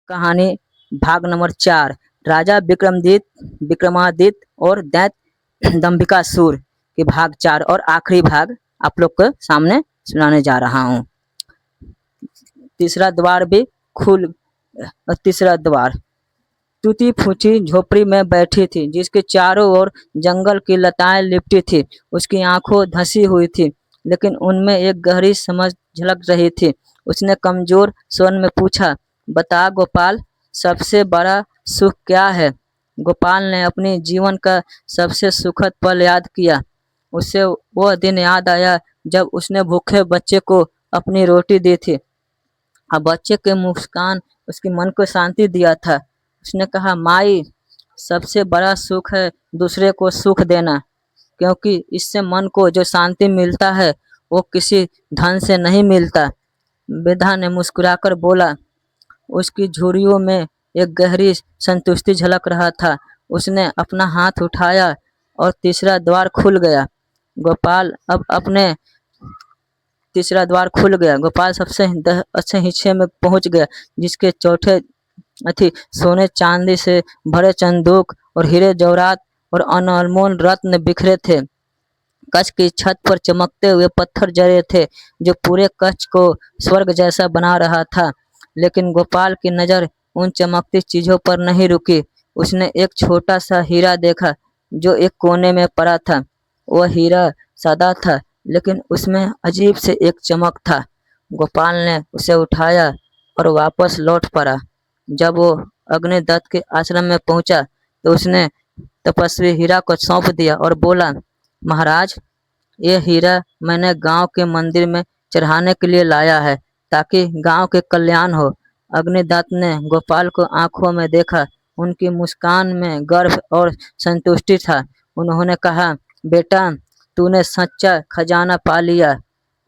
कहानी भाग नंबर 4। राजा विक्रमादित्य और दैत्य दंभिकासुर के भाग 4 और आखिरी भाग आप लोग के सामने सुनाने जा रहा हूँ। तीसरा द्वार भी खुल तीसरा द्वार टूटी फूटी झोपड़ी में बैठी थी, जिसके चारों ओर जंगल की लताएं लिपटी थी। उसकी आंखों धसी हुई थी, लेकिन उनमें एक गहरी समझ झलक रही थी। उसने कमजोर स्वर में पूछा, बता गोपाल, सबसे बड़ा सुख क्या है? गोपाल ने अपने जीवन का सबसे सुखद पल याद किया। उसे वह दिन याद आया जब उसने भूखे बच्चे को अपनी रोटी दी थी। अब बच्चे के मुस्कान उसके मन को शांति दिया था। उसने कहा, माई, सबसे बड़ा सुख है दूसरे को सुख देना, क्योंकि इससे मन को जो शांति मिलता है वो किसी धन से नहीं मिलता। वृद्धा ने मुस्कुराकर बोला। उसकी झुर्रियों में एक गहरी संतुष्टि झलक रहा था। उसने अपना हाथ उठाया और तीसरा द्वार खुल गया। गोपाल अब अपने तीसरा द्वार खुल गया। गोपाल सबसे अच्छे हिस्से में पहुंच गया, जिसके चौथे अथी सोने चांदी से भरे चंदूक और हीरे जवाहरात और अनमोल रत्न बिखरे थे। कच्छ की छत पर चमकते हुए पत्थर जड़े थे, जो पूरे कच्छ को स्वर्ग जैसा बना रहा था। लेकिन गोपाल की नजर उन चमकती चीजों पर नहीं रुकी। उसने एक छोटा सा हीरा देखा, जो एक कोने में पड़ा था। वह हीरा सादा था, लेकिन उसमें अजीब से एक चमक था। गोपाल ने उसे उठाया और वापस लौट पड़ा। जब वो अग्निदत्त के आश्रम में पहुंचा तो उसने तपस्वी हीरा को सौंप दिया और बोला, महाराज, ये हीरा मैंने गांव के मंदिर में चढ़ाने के लिए लाया है, ताकि गांव के कल्याण हो। अग्निदत्त ने गोपाल को आंखों में देखा। उनकी मुस्कान में गर्व और संतुष्टि था। उन्होंने कहा, बेटा, तूने सच्चा खजाना पा लिया।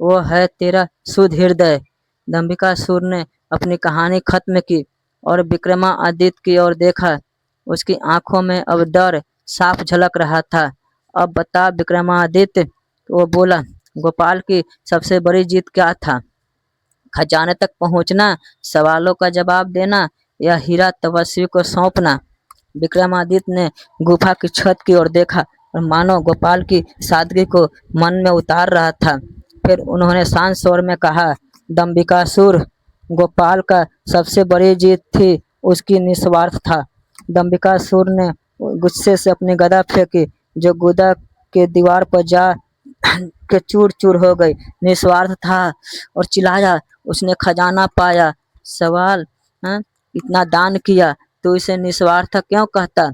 वो है तेरा शुद्ध हृदय। दंभिकासुर ने अपनी कहानी खत्म की और विक्रमादित्य की ओर देखा। उसकी आंखों में अब डर साफ झलक रहा था। अब बता विक्रमादित्य, वो बोला, गोपाल की सबसे बड़ी जीत क्या था? खजाने तक पहुंचना, सवालों का जवाब देना, या हीरा तपस्वी को सौंपना? विक्रमादित्य ने गुफा की छत की ओर देखा और मानो गोपाल की सादगी को मन में उतार रहा था। फिर उन्होंने शांत स्वर में कहा, दंभिकासुर, गोपाल का सबसे बड़ी जीत थी उसकी निस्वार्थ था। दंभिकासुर ने गुस्से से अपनी गदा फेंकी, जो गुदा के दीवार पर जा के चूर चूर हो गई। निस्वार्थ था और चिल्लाया, उसने खजाना पाया। सवाल, हाँ, इतना दान किया, तो इसे निस्वार्थ क्यों कहता?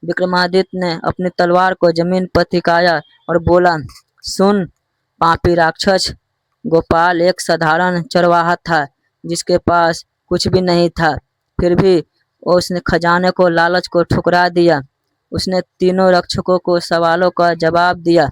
विक्रमादित्य ने अपनी तलवार को जमीन पर टिकाया और बोला, सुन पापी राक्षस, गोपाल एक साधारण चरवाहा था, जिसके पास कुछ भी नहीं था। फिर भी उसने खजाने को लालच को ठुकरा दिया। उसने तीनों रक्षकों को सवालों का जवाब दिया,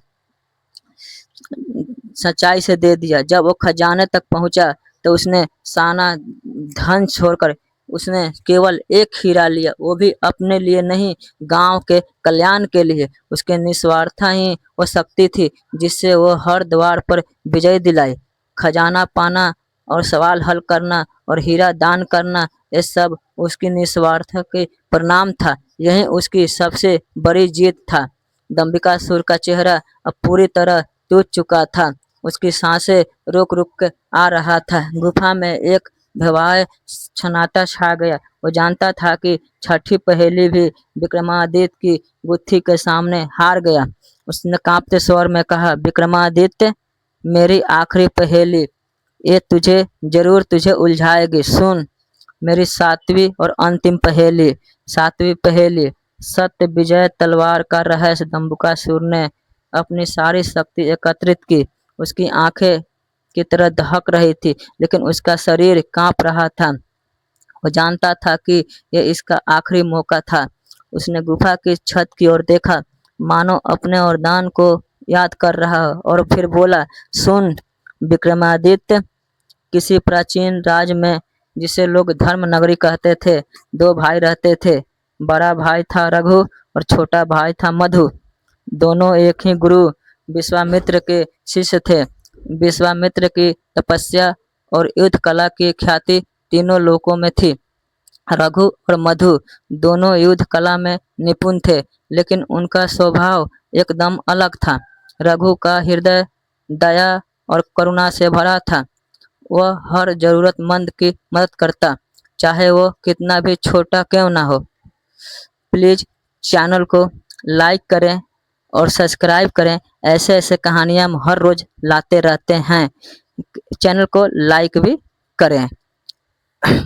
सच्चाई से दे दिया। जब वो खजाने तक पहुंचा तो उसने साना धन छोड़कर उसने केवल एक हीरा लिया, वो भी अपने लिए नहीं, गांव के कल्याण के लिए। उसके निस्वार्थ ही वो शक्ति थी जिससे वो हर द्वार पर विजय दिलाई। खजाना पाना और सवाल हल करना और हीरा दान करना, ये सब उसकी निस्वार्थ के परिणाम था। यही उसकी सबसे बड़ी जीत था। दंभिकासुर का चेहरा अब पूरी तरह टूट चुका था। उसकी सांसें रुक रुक कर आ रहा था। गुफा में एक भयावह सन्नाटा छा गया। वो जानता था कि छठी पहेली भी विक्रमादित्य की बुद्धि के सामने हार गया। उसने कांपते स्वर में कहा, विक्रमादित्य, मेरी आखिरी पहेली, ये तुझे उलझाएगी। सुन मेरी सातवीं और अंतिम पहेली। सातवीं पहेली, सत्य विजय तलवार का रहस्य। दंभिकासुर ने अपनी सारी शक्ति एकत्रित की। उसकी आंखें की तरह दहक रही थी, लेकिन उसका शरीर कांप रहा था। वो जानता था कि यह इसका आखिरी मौका था। उसने गुफा की छत की ओर देखा, मानो अपने वरदान को याद कर रहा, और फिर बोला, सुन विक्रमादित्य, किसी प्राचीन राज में, जिसे लोग धर्म नगरी कहते थे, दो भाई रहते थे। बड़ा भाई था रघु और छोटा भाई था मधु। दोनों एक ही गुरु विश्वामित्र के शिष्य थे। विश्वामित्र की तपस्या और युद्ध कला की ख्याति तीनों लोकों में थी। रघु और मधु दोनों युद्ध कला में निपुण थे, लेकिन उनका स्वभाव एकदम अलग था। रघु का हृदय दया और करुणा से भरा था। वह हर जरूरतमंद की मदद करता, चाहे वो कितना भी छोटा क्यों ना हो। प्लीज़ चैनल को लाइक करें और सब्सक्राइब करें। ऐसे ऐसे कहानियाँ हम हर रोज़ लाते रहते हैं। चैनल को लाइक भी करें।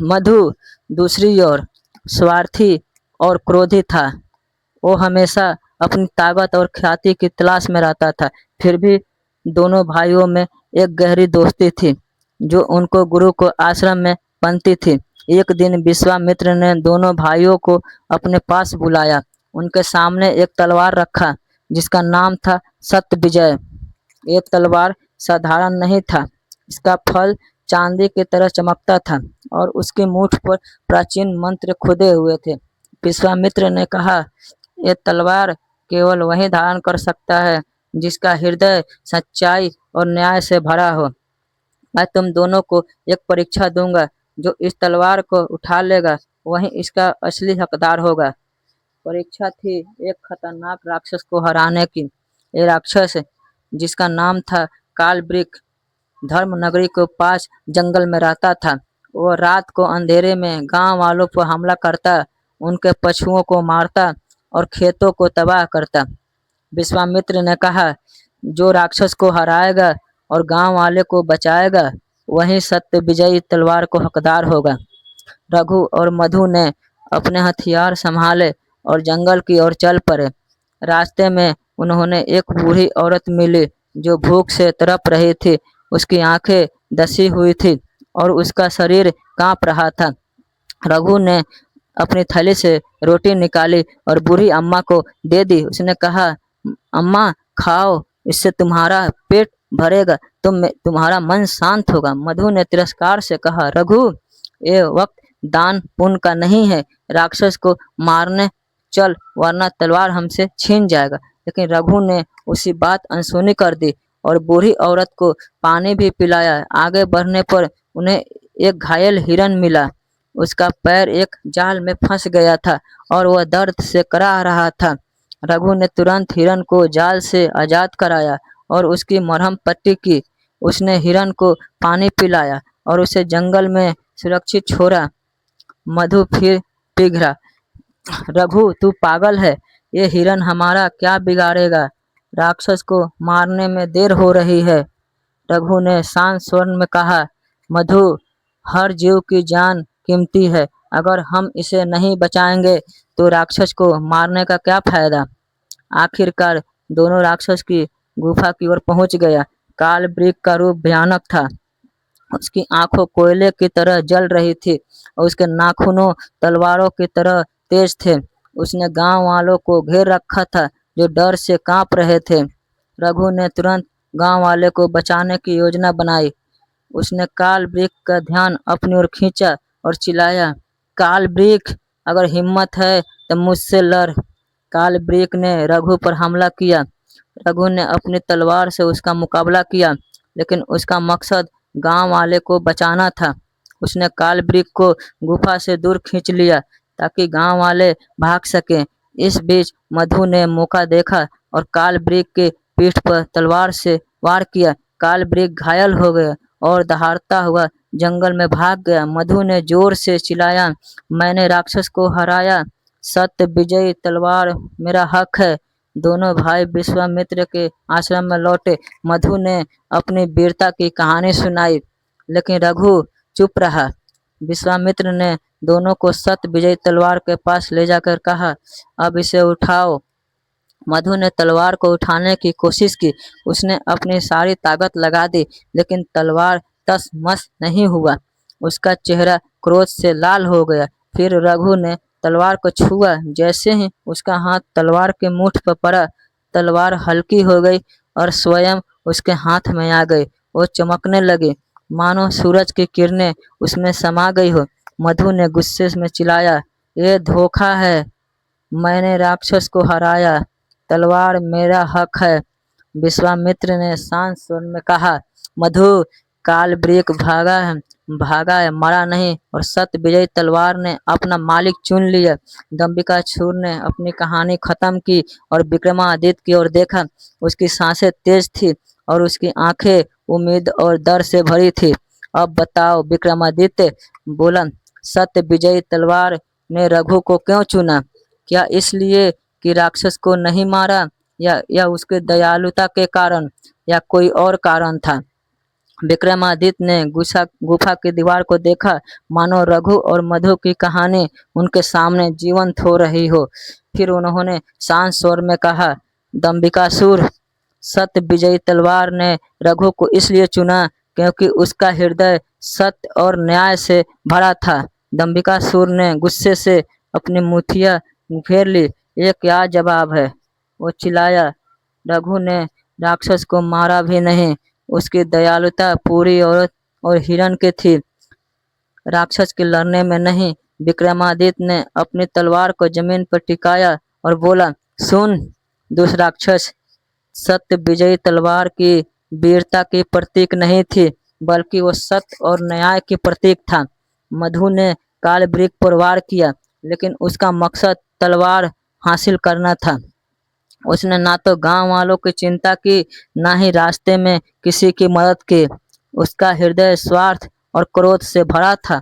मधु दूसरी ओर स्वार्थी और क्रोधी था। वो हमेशा अपनी ताकत और ख्याति की तलाश में रहता था। फिर भी दोनों भाइयों में एक गहरी दोस्ती थी, जो उनको गुरु को आश्रम में बनती थी। एक दिन विश्वामित्र ने दोनों भाइयों को अपने पास बुलाया। उनके सामने एक तलवार रखा, जिसका नाम था सत्यविजय। ये तलवार साधारण नहीं था। इसका फल चांदी की तरह चमकता था और उसकी मूठ पर प्राचीन मंत्र खुदे हुए थे। विश्वामित्र ने कहा, ये तलवार केवल वही धारण कर सकता है जिसका हृदय सच्चाई और न्याय से भरा हो। मैं तुम दोनों को एक परीक्षा दूंगा। जो इस तलवार को उठा लेगा वही इसका असली हकदार होगा। परीक्षा थी एक खतरनाक राक्षस को हराने की। ये राक्षस, जिसका नाम था कालवृक्ष, धर्म नगरी के पास जंगल में रहता था। वो रात को अंधेरे में गांव वालों पर हमला करता, उनके पशुओं को मारता और खेतों को तबाह करता। विश्वामित्र ने कहा, जो राक्षस को हराएगा और गांव वाले को बचाएगा वही सत्य विजयी तलवार को हकदार होगा। रघु और मधु ने अपने हथियार संभाले और जंगल की ओर चल पड़े। रास्ते में उन्होंने एक बूढ़ी औरत मिली जो भूख से तड़प रही थी। उसकी आंखें धसी हुई थी और उसका शरीर कांप रहा था। रघु ने अपनी थैली से रोटी निकाली और बूढ़ी अम्मा को दे दी। उसने कहा, अम्मा खाओ, इससे तुम्हारा पेट भरेगा, तुम्हारा मन शांत होगा। मधु ने तिरस्कार से कहा, रघु, ये वक्त दान पुण्य का नहीं है। राक्षस को मारने चल, वरना तलवार हमसे छीन जाएगा। लेकिन रघु ने उसी बात अनसुनी कर दी और बूढ़ी औरत को पानी भी पिलाया। आगे बढ़ने पर उन्हें एक घायल हिरन मिला। उसका पैर एक जाल में फंस गया था और वह दर्द से कराह रहा था। रघु ने तुरंत हिरन को जाल से आजाद कराया और उसकी मरहम पट्टी की। उसने हिरन को पानी पिलाया और उसे जंगल में सुरक्षित छोड़ा। मधु फिर पिघला, रघु तू पागल है, ये हिरन हमारा क्या बिगाड़ेगा? राक्षस को मारने में देर हो रही है। रघु ने शांत स्वर में कहा, मधु, हर जीव की जान कीमती है। अगर हम इसे नहीं बचाएंगे तो राक्षस को मारने का क्या फायदा? आखिरकार दोनों राक्षस की गुफा की ओर पहुंच गया। काल वृक्ष का रूप भयानक था। उसकी आंखों कोयले की तरह जल रही थी और उसके नाखूनों तलवारों की तरह तेज थे। उसने गांव वालों को घेर रखा था, जो डर से कांप रहे थे। रघु ने तुरंत गांव वाले को बचाने की योजना बनाई। उसने काल वृक्ष का ध्यान अपनी ओर खींचा और चिल्लाया, काल वृक्ष, अगर हिम्मत है तो मुझसे लड़। काल वृक्ष ने रघु पर हमला किया। रघु ने अपनी तलवार से उसका मुकाबला किया, लेकिन उसका मकसद गांव वाले को बचाना था। उसने काल वृक्ष को गुफा से दूर खींच लिया ताकि गांव वाले भाग सकें। इस बीच मधु ने मौका देखा और काल वृक्ष की पीठ पर तलवार से वार किया। काल वृक्ष घायल हो गया और दहाड़ता हुआ जंगल में भाग गया। मधु ने जोर से चिल्लाया, मैंने राक्षस को हराया, सत्य विजयी तलवार मेरा हक है। दोनों भाई विश्वामित्र के आश्रम में लौटे। मधु ने अपनी वीरता की कहानी सुनाई, लेकिन रघु चुप रहा। विश्वामित्र ने दोनों को सत्य विजयी तलवार के पास ले जाकर कहा, अब इसे उठाओ। मधु ने तलवार को उठाने की कोशिश की। उसने अपनी सारी ताकत लगा दी, लेकिन तलवार तस मस नहीं हुआ। उसका चेहरा क्रोध से लाल हो गया। फिर रघु ने तलवार को छुआ। जैसे ही उसका हाथ तलवार के मुठ पर पड़ा, तलवार हल्की हो गई और स्वयं उसके हाथ में आ गई। वो चमकने लगी, मानो सूरज की किरणें उसमें समा गई हो। मधु ने गुस्से में चिल्लाया, ये धोखा है, मैंने राक्षस को हराया, तलवार मेरा हक है। विश्वामित्र ने शांत स्वर में कहा, मधु, काल वृक्ष भागा है, भागा है, मरा नहीं, और सत्य विजयी तलवार ने अपना मालिक चुन लिया। दंबिकासुर ने अपनी कहानी खत्म की और विक्रमादित्य की ओर देखा। उसकी सांसें तेज थी और उसकी आंखें उम्मीद और डर से भरी थी। अब बताओ, विक्रमादित्य बोला, सत्य विजयी तलवार ने रघु को क्यों चुना? क्या इसलिए कि राक्षस को नहीं मारा, या उसके दयालुता के कारण, या कोई और कारण था? विक्रमादित्य ने गुस्सा गुफा की दीवार को देखा, मानो रघु और मधु की कहानी उनके सामने जीवंत हो रही हो। फिर उन्होंने शांत स्वर में कहा, दंबिकासुर, सत्य विजयी तलवार ने रघु को इसलिए चुना क्योंकि उसका हृदय सत्य और न्याय से भरा था। दंबिकासुर ने गुस्से से अपनी मुठ्ठियां घेर ली। ये क्या जवाब है? वो चिल्लाया। रघु ने राक्षस को मारा भी नहीं। उसकी दयालुता पूरी औरत और हिरण की थी, राक्षस के लड़ने में नहीं। विक्रमादित्य ने अपनी तलवार को जमीन पर टिकाया और बोला, सुन दुष्राक्षस, सत्य विजयी तलवार की वीरता की प्रतीक नहीं थी, बल्कि वो सत्य और न्याय की प्रतीक था। मधु ने काल वृक्ष पर वार किया, लेकिन उसका मकसद तलवार हासिल करना था। उसने ना तो गांव वालों की चिंता की, ना ही रास्ते में किसी की मदद की। उसका हृदय स्वार्थ और क्रोध से भरा था।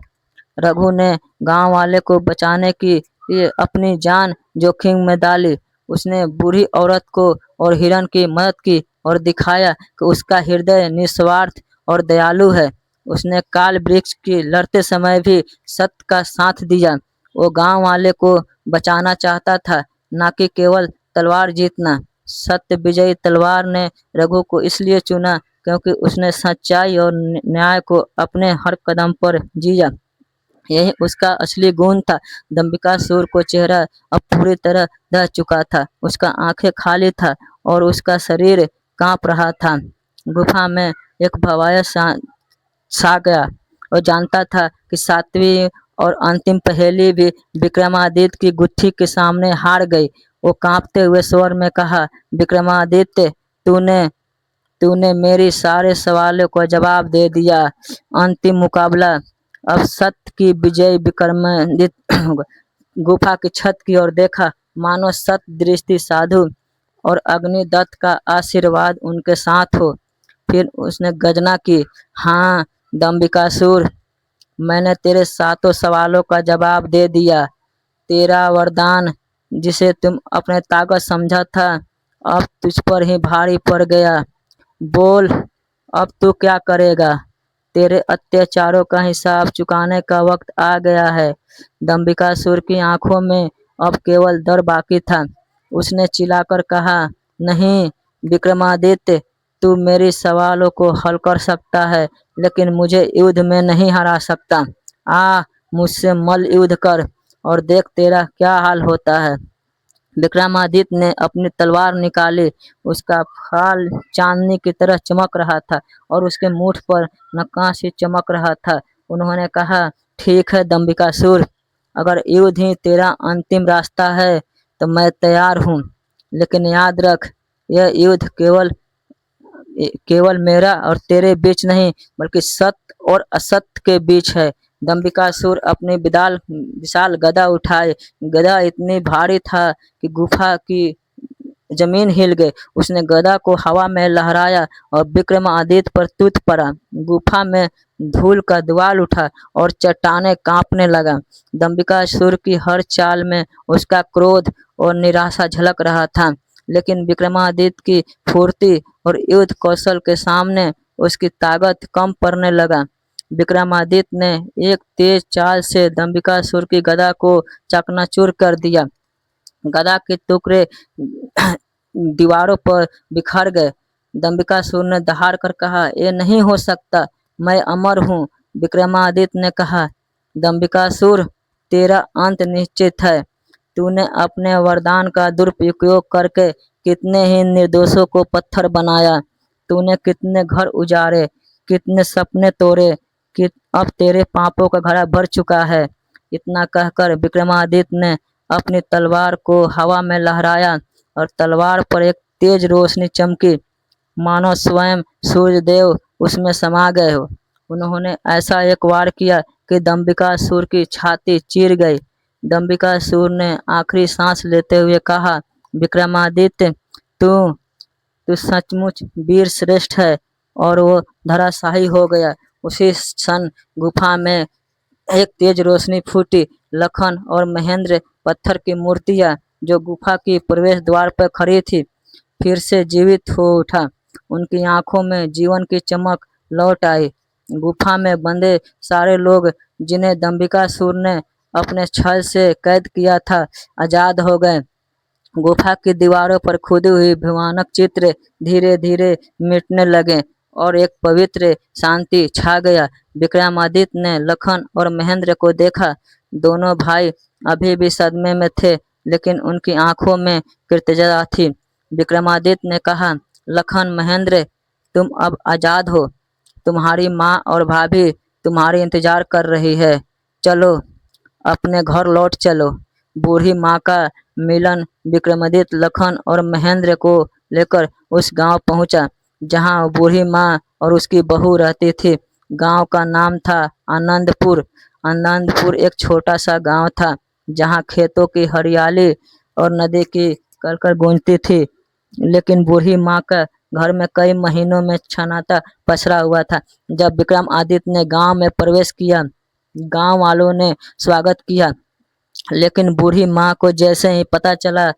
रघु ने गांव वाले को बचाने की लिए अपनी जान जोखिम में डाली। उसने बूढ़ी औरत को और हिरण की मदद की और दिखाया कि उसका हृदय निस्वार्थ और दयालु है। उसने काल वृक्ष की लड़ते समय भी सत्य का साथ दिया। वो गांव वाले को बचाना चाहता था, ना कि केवल तलवार जीतना। सत्य विजयी तलवार ने रघु को इसलिए चुना क्योंकि उसने सच्चाई और न्याय को अपने हर कदम पर जिया। यही उसका असली गुण था। दंबिकासुर को चेहरा अब पूरी तरह दह चुका था। उसका आंखें खाली था और उसका शरीर कांप रहा था। गुफा में एक भवाया छा गया। और जानता था कि सातवीं और अंतिम पहेली भी विक्रमादित्य की गुत्थी के सामने हार गई। वो कांपते हुए स्वर में कहा, विक्रमादित्य, तूने तूने मेरी सारे सवालों का जवाब दे दिया। अंतिम मुकाबला। अब सत्य की विजय। विक्रमादित्य गुफा की छत की ओर देखा, मानो सत्य दृष्टि साधु और अग्निदत्त का आशीर्वाद उनके साथ हो। फिर उसने गर्जना की, हाँ दंबिकासुर, मैंने तेरे सातों सवालों का जवाब दे दिया। तेरा वरदान, जिसे तुम अपने ताकत समझा था, अब तुझ पर ही भारी पड़ गया। बोल, अब तू क्या करेगा? तेरे अत्याचारों का हिसाब चुकाने का वक्त आ गया है। दंबिकासुर की आंखों में अब केवल डर बाकी था। उसने चिल्लाकर कहा, नहीं विक्रमादित्य, तू मेरे सवालों को हल कर सकता है, लेकिन मुझे युद्ध में नहीं हरा सकता। आ, मुझसे मल्ल युद्ध कर और देख तेरा क्या हाल होता है। विक्रमादित्य ने अपनी तलवार निकाली। उसका फाल चांदनी की तरह चमक रहा था और उसके मुठ पर नक्काशी चमक रहा था। उन्होंने कहा, ठीक है दंबिकासुर, अगर युद्ध ही तेरा अंतिम रास्ता है तो मैं तैयार हूँ। लेकिन याद रख, यह युद्ध केवल केवल मेरा और तेरे बीच नहीं, बल्कि सत्य और असत्य के बीच है। दंबिकासुर अपनी विदाल विशाल गदा उठाए। गदा इतनी भारी था कि गुफा की जमीन हिल गई। उसने गदा को हवा में लहराया और विक्रमादित्य पर टूट पड़ा। गुफा में धूल का दीवार उठा और चट्टानें कांपने लगा। दंबिकासुर की हर चाल में उसका क्रोध और निराशा झलक रहा था, लेकिन विक्रमादित्य की फुर्ती और युद्ध कौशल के सामने उसकी ताकत कम पड़ने लगा। विक्रमादित्य ने एक तेज चाल से दंबिकासुर की गदा को चकनाचूर कर दिया। गदा के टुकड़े दीवारों पर बिखर गए। दंबिकासुर ने दहाड़ कर कहा, ये नहीं हो सकता, मैं अमर हूँ। विक्रमादित्य ने कहा, दंबिकासुर, तेरा अंत निश्चित है। तूने अपने वरदान का दुरुपयोग करके कितने ही निर्दोषों को पत्थर बनाया। तूने कितने घर उजाड़े, कितने सपने तोड़े, कि अब तेरे पापों का घड़ा भर चुका है। इतना कहकर विक्रमादित्य ने अपनी तलवार को हवा में लहराया और तलवार पर एक तेज रोशनी चमकी, मानो स्वयं सूर्यदेव उसमें समा गए हो। उन्होंने ऐसा एक वार किया कि दंबिकासुर की छाती चीर गई। दंबिकासुर ने आखिरी सांस लेते हुए कहा, विक्रमादित्य, तू तू सचमुच वीर श्रेष्ठ है। और वो धराशायी हो गया। उसी क्षण गुफा में एक तेज रोशनी फूटी। लखन और महेंद्र, पत्थर की मूर्तियां जो गुफा की प्रवेश द्वार पर खड़ी थी, फिर से जीवित हो उठा। उनकी आंखों में जीवन की चमक लौट आई। गुफा में बंधे सारे लोग, जिन्हें दंबिकासुर ने अपने छल से कैद किया था, आजाद हो गए। गुफा की दीवारों पर खुदी हुई भयानक चित्र धीरे धीरे मिटने लगे और एक पवित्र शांति छा गया। विक्रमादित्य ने लखन और महेंद्र को देखा। दोनों भाई अभी भी सदमे में थे, लेकिन उनकी आंखों में कृतज्ञता थी। विक्रमादित्य ने कहा, लखन, महेंद्र, तुम अब आजाद हो। तुम्हारी माँ और भाभी तुम्हारी इंतजार कर रही है। चलो, अपने घर लौट चलो। बूढ़ी माँ का मिलन विक्रमादित्य लखन और महेंद्र को लेकर उस गांव पहुंचा, जहां बूढ़ी माँ और उसकी बहू रहती थी। गांव का नाम था आनंदपुर। आनंदपुर एक छोटा सा गांव था, जहां खेतों की हरियाली और नदी की कलकल गूंजती थी। लेकिन बूढ़ी माँ का घर में कई महीनों में सन्नाटा पसरा हुआ था। जब विक्रमादित्य ने गांव में प्रवेश किया, गांव वालों ने स्वागत किया, लेकिन बूढ़ी माँ को जैसे ही पता चला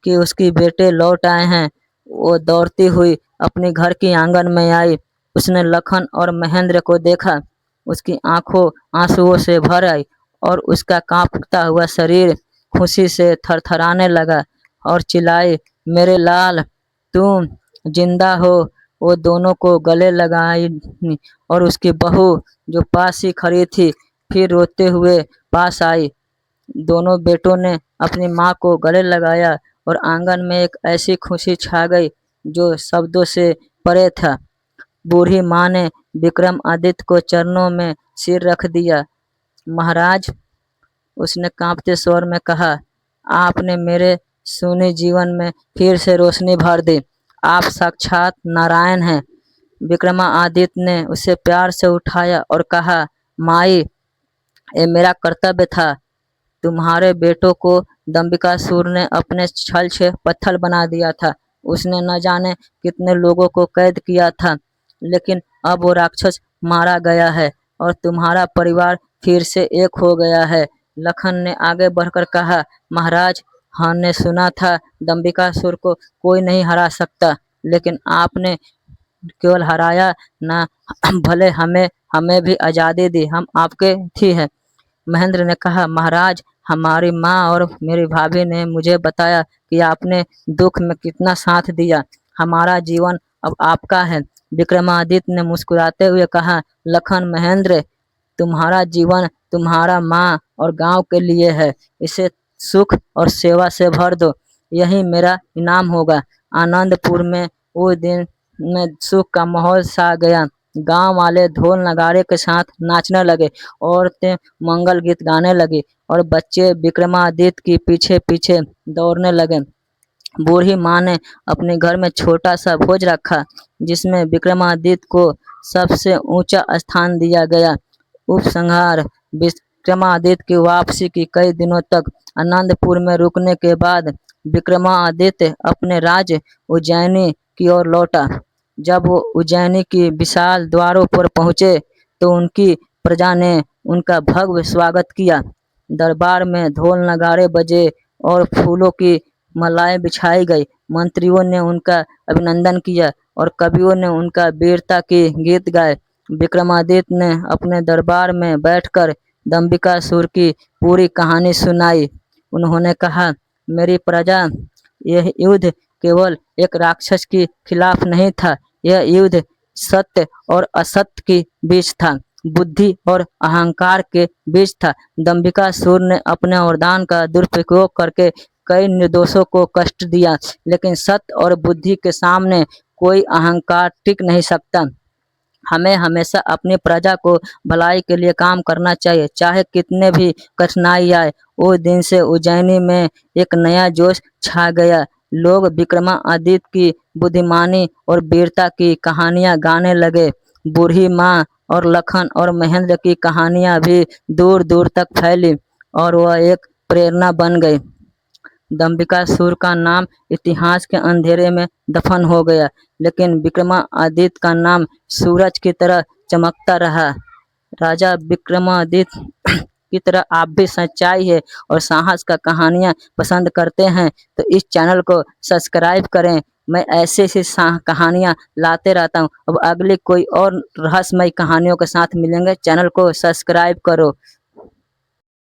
कि उसकी बेटे लौट आए हैं, वो दौड़ती हुई अपने घर के आंगन में आई। उसने लखन और महेंद्र को देखा। उसकी आंखों आंसुओं से भर आई और उसका कांपता हुआ शरीर खुशी से थरथराने लगा और चिल्लाई, मेरे लाल, तुम जिंदा हो। वो दोनों को गले लगाई और उसकी बहू, जो पास ही खड़ी थी, फिर रोते हुए पास आई। दोनों बेटों ने अपनी माँ को गले लगाया और आंगन में एक ऐसी खुशी छा गई जो शब्दों से परे था। बूढ़ी माँ ने विक्रमादित्य को चरणों में सिर रख दिया। महाराज, उसने कांपते स्वर में कहा, आपने मेरे सूने जीवन में फिर से रोशनी भर दी। आप साक्षात नारायण हैं। विक्रमादित्य ने उसे प्यार से उठाया और कहा, माई, ये मेरा कर्तव्य था। तुम्हारे बेटों को दंबिकासुर ने अपने छल से पत्थर बना दिया था। उसने न जाने कितने लोगों को कैद किया था, लेकिन अब वो राक्षस मारा गया है और तुम्हारा परिवार फिर से एक हो गया है। लखन ने आगे बढ़कर कहा, महाराज, हमने सुना था दंबिकासुर को कोई नहीं हरा सकता, लेकिन आपने केवल हराया ना, भले हमें हमें भी आज़ादी दी। हम आपके थी है। महेंद्र ने कहा, महाराज, हमारी माँ और मेरी भाभी ने मुझे बताया कि आपने दुख में कितना साथ दिया। हमारा जीवन अब आपका है। विक्रमादित्य ने मुस्कुराते हुए कहा, लखन, महेंद्र, तुम्हारा जीवन तुम्हारा माँ और गांव के लिए है। इसे सुख और सेवा से भर दो। यही मेरा इनाम होगा। आनंदपुर में उस दिन में सुख का माहौल छा गया। गांव वाले ढोल नगाड़े के साथ नाचने लगे, औरतें मंगल गीत गाने लगी और बच्चे विक्रमादित्य के पीछे पीछे दौड़ने लगे। बूढ़ी माँ ने अपने घर में छोटा सा भोज रखा, जिसमें विक्रमादित्य को सबसे ऊंचा स्थान दिया गया। उपसंहार, विक्रमादित्य की वापसी की कई दिनों तक आनंदपुर में रुकने के बाद विक्रमादित्य अपने राज्य उज्जैनी की ओर लौटा। जब वो उज्जैनी की विशाल द्वारों पर पहुंचे, तो उनकी प्रजा ने उनका भव्य स्वागत किया। दरबार में ढोल नगाड़े बजे और फूलों की मालाएं बिछाई गई। मंत्रियों ने उनका अभिनंदन किया और कवियों ने उनका वीरता के गीत गाए। विक्रमादित्य ने अपने दरबार में बैठकर दंबिकासुर की पूरी कहानी सुनाई। उन्होंने कहा, मेरी प्रजा, यह युद्ध केवल एक राक्षस के खिलाफ नहीं था। यह युद्ध सत्य और असत्य के बीच था, बुद्धि और अहंकार के बीच था। दंबिकासुर ने अपने वरदान का दुरुपयोग करके कई निर्दोषों को कष्ट दिया, लेकिन सत्य और बुद्धि के सामने कोई अहंकार टिक नहीं सकता। हमें हमेशा अपनी प्रजा को भलाई के लिए काम करना चाहिए, चाहे कितने भी कठिनाई आए। उस दिन से उज्जैनी में एक नया जोश छा गया। लोग विक्रमादित्य की बुद्धिमानी और वीरता की कहानियां गाने लगे। बूढ़ी माँ और लखन और महेंद्र की कहानियां भी दूर दूर तक फैली और वह एक प्रेरणा बन गई। दंबिकासुर का नाम इतिहास के अंधेरे में दफन हो गया, लेकिन विक्रमादित्य का नाम सूरज की तरह चमकता रहा। राजा विक्रमादित्य की तरह आप भी सच्चाई है और साहस का कहानियाँ पसंद करते हैं तो इस चैनल को सब्सक्राइब करें। मैं ऐसे ऐसे कहानियाँ लाते रहता हूँ। अब अगली कोई और रहस्यमय कहानियों के साथ मिलेंगे। चैनल को सब्सक्राइब करो।